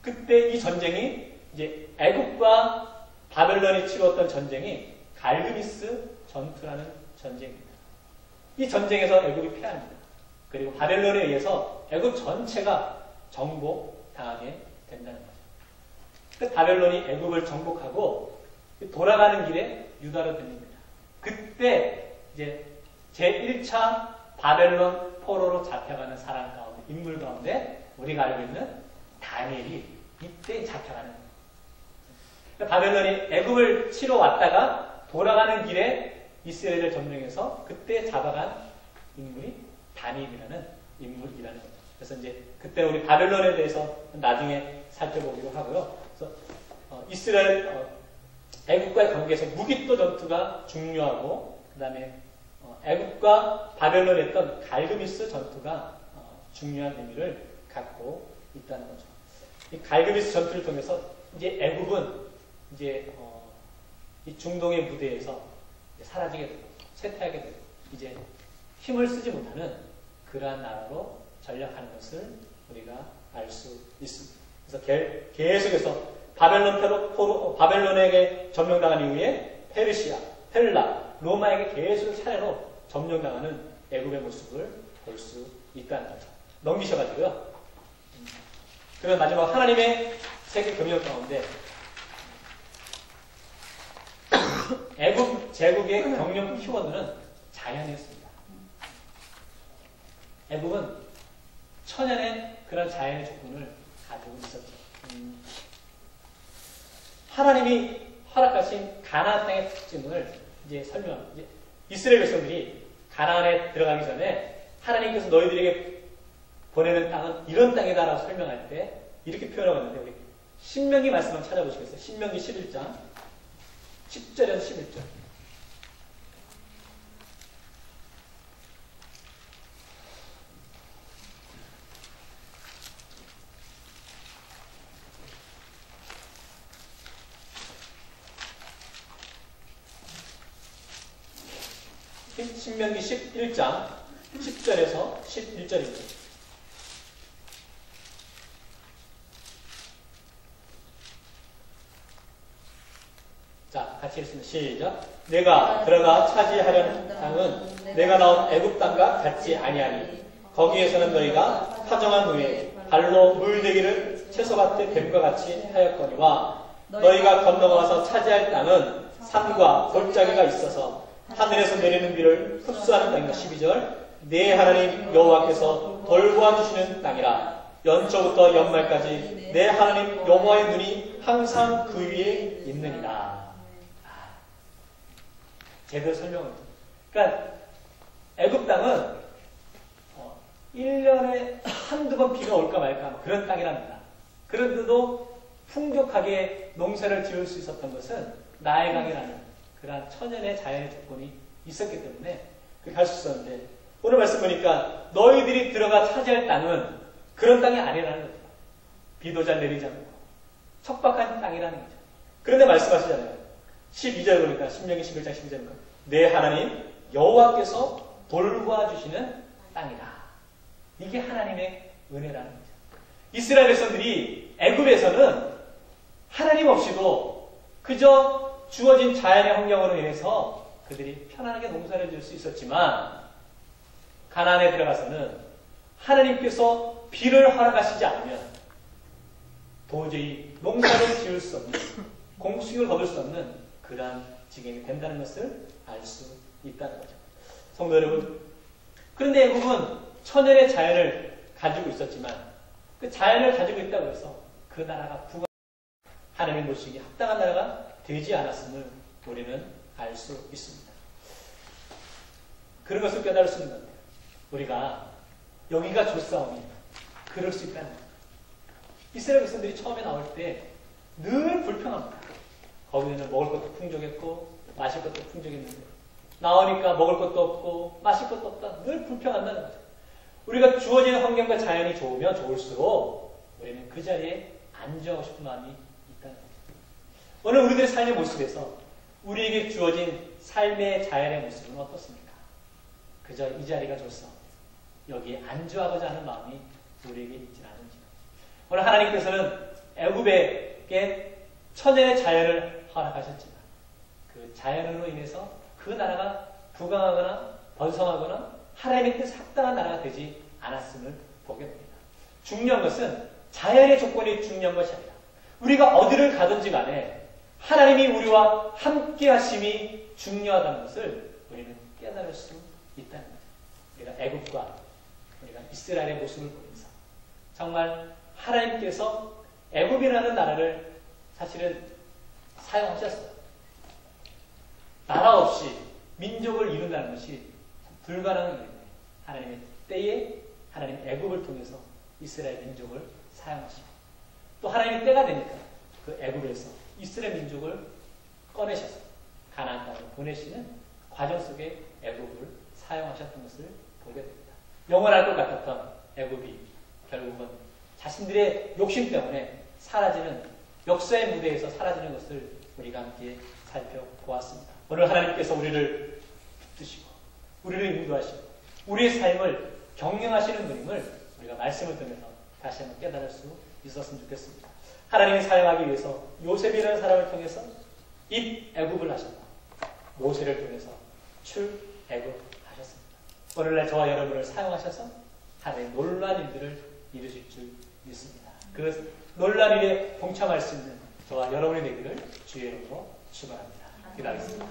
그때 이 전쟁이 이제 애굽과 바벨론이 치렀던 전쟁이 갈그미스 전투라는 전쟁입니다. 이 전쟁에서 애굽이 패합니다. 그리고 바벨론에 의해서 애굽 전체가 정복당하게 된다는 거죠. 그 바벨론이 애굽을 정복하고 돌아가는 길에 유다로 들립니다. 그때 이제 제1차 바벨론 포로로 잡혀가는 사람 가운데, 인물 가운데 우리가 알고 있는 다니엘이 이때 잡혀가는 거예요. 바벨론이 애굽을 치러 왔다가 돌아가는 길에 이스라엘을 점령해서 그때 잡아간 인물이 다니엘이라는 인물이라는 거죠. 그래서 이제 그때 우리 바벨론에 대해서 나중에 살펴보기로 하고요. 그래서 이스라엘 애굽과의 관계에서 무기토 전투가 중요하고 그 다음에 애굽과 바벨론에 했던 갈그미스 전투가 중요한 의미를 갖고 있다는 거죠. 이 갈그미스 전투를 통해서 이제 애굽은 이제 이 중동의 무대에서 사라지게 되고 쇠퇴하게 되고 이제 힘을 쓰지 못하는 그러한 나라로 전락하는 것을 우리가 알 수 있습니다. 그래서 계속해서 바벨론에게 점령당한 이후에 페르시아, 헬라, 로마에게 계속 차례로 점령당하는 애굽의 모습을 볼 수 있다는 거죠. 넘기셔가지고요. 그리고 마지막 하나님의 세계 경영 가운데 애굽 제국의 경영 키워드는 자연이었습니다. 애굽은 천연의 그런 자연의 조건을 가지고 있었죠. 하나님이 허락하신 가나안 땅의 특징을 이제 설명합니다. 이제 이스라엘 백성들이 가나안에 들어가기 전에 하나님께서 너희들에게 보내는 땅은 이런 땅이다라고 설명할 때 이렇게 표현하고 있는데 우리 신명기 말씀을 찾아보시겠어요? 신명기 11장 10절에서 11절. 신명기 11장 10절에서 11절입니다. 자, 같이 읽습니다. 시작. 내가 들어가 차지하려는 땅은 내가 나온 애굽 땅과 같지 아니하니 거기에서는 너희가 타정한 후에 발로 물대기를 채소밭에 뱀과 같이 하였거니와 너희가 건너가서 차지할 땅은 산과 골짜기가 있어서 하늘에서 내리는 비를 흡수하는 땅이다. 12절. 내 하나님 여호와께서 돌보아 주시는 땅이라. 연초부터 연말까지 내 하나님 여호와의 눈이 항상 그 위에 있느니라. 제대로 설명을 해요. 그러니까 애굽 땅은 1년에 한두 번 비가 올까 말까 그런 땅이랍니다. 그런데도 풍족하게 농사를 지을 수 있었던 것은 나일강이라는 그러한 천연의 자연의 조건이 있었기 때문에 그렇게 할 수 있었는데 오늘 말씀 보니까 너희들이 들어가 차지할 땅은 그런 땅이 아니라는 거죠. 비도 잘 내리지 않고 척박한 땅이라는 거죠. 그런데 말씀하시잖아요. 12절 보니까 신명기 11장 12절입니다. 내 하나님 여호와께서 돌보아주시는 땅이다. 이게 하나님의 은혜라는 거죠. 이스라엘 백성들이 애굽에서는 하나님 없이도 그저 주어진 자연의 환경으로 인해서 그들이 편안하게 농사를 지을 수 있었지만 가나안에 들어가서는 하나님께서 비를 허락하시지 않으면 도저히 농사를 지을 수 없는, 공수익을 거둘 수 없는 그러한 지경이 된다는 것을 알 수 있다는 거죠. 성도 여러분, 그런데 애굽은 천연의 자연을 가지고 있었지만 그 자연을 가지고 있다고 해서 그 나라가 하나님의 모시기 합당한 나라가 되지 않았음을 우리는 알 수 있습니다. 그런 것을 깨달을 수 있는 겁니다. 우리가 여기가 좋사오니 그럴 수 있다는 겁니다. 이스라엘 백성들이 처음에 나올 때 늘 불평합니다. 거기는 먹을 것도 풍족했고 마실 것도 풍족했는데 나오니까 먹을 것도 없고 마실 것도 없다. 늘 불평한다는 거죠. 우리가 주어지는 환경과 자연이 좋으면 좋을수록 우리는 그 자리에 안주하고 싶은 마음이 있다는 거죠. 오늘 우리들의 삶의 모습에서 우리에게 주어진 삶의 자연의 모습은 어떻습니까? 그저 이 자리가 좋소. 여기에 안주하고자 하는 마음이 우리에게 있지 않은지. 오늘 하나님께서는 애굽에게 천연의 자연을 허락하셨지만 그 자연으로 인해서 그 나라가 부강하거나 번성하거나 하나님의 뜻에 합당한 나라가 되지 않았음을 보게 됩니다. 중요한 것은 자연의 조건이 중요한 것이 아니라 우리가 어디를 가든지 간에 하나님이 우리와 함께 하심이 중요하다는 것을 우리는 깨달을 수 있다는 거죠. 우리가 애굽과 우리가 이스라엘의 모습을 보면서 정말 하나님께서 애굽이라는 나라를 사실은 사용하셨어요. 나라 없이 민족을 이룬다는 것이 불가능한 일이에요. 하나님의 때에 하나님 애굽을 통해서 이스라엘 민족을 사용하시고 또 하나님의 때가 되니까 그 애굽에서 이스라엘 민족을 꺼내셔서 가나안 땅으로 보내시는 과정 속에 애굽을 사용하셨던 것을 보게 됩니다. 영원할 것 같았던 애굽이 결국은 자신들의 욕심 때문에 사라지는 역사의 무대에서 사라지는 것을 우리가 함께 살펴보았습니다. 오늘 하나님께서 우리를 붙드시고 우리를 인도하시고 우리의 삶을 경영하시는 분임을 우리가 말씀을 통해서 다시 한번 깨달을 수 있었으면 좋겠습니다. 하나님이 사용하기 위해서 요셉이라는 사람을 통해서 입애굽을 하셨다. 모세를 통해서 출애굽하셨습니다. 오늘날 저와 여러분을 사용하셔서 하나님의 놀라운 일들을 이루실 줄 믿습니다. 그 놀라운 일에 동참할 수 있는 저와 여러분이 되기를 주의 이름으로 축원합니다. 기도하겠습니다.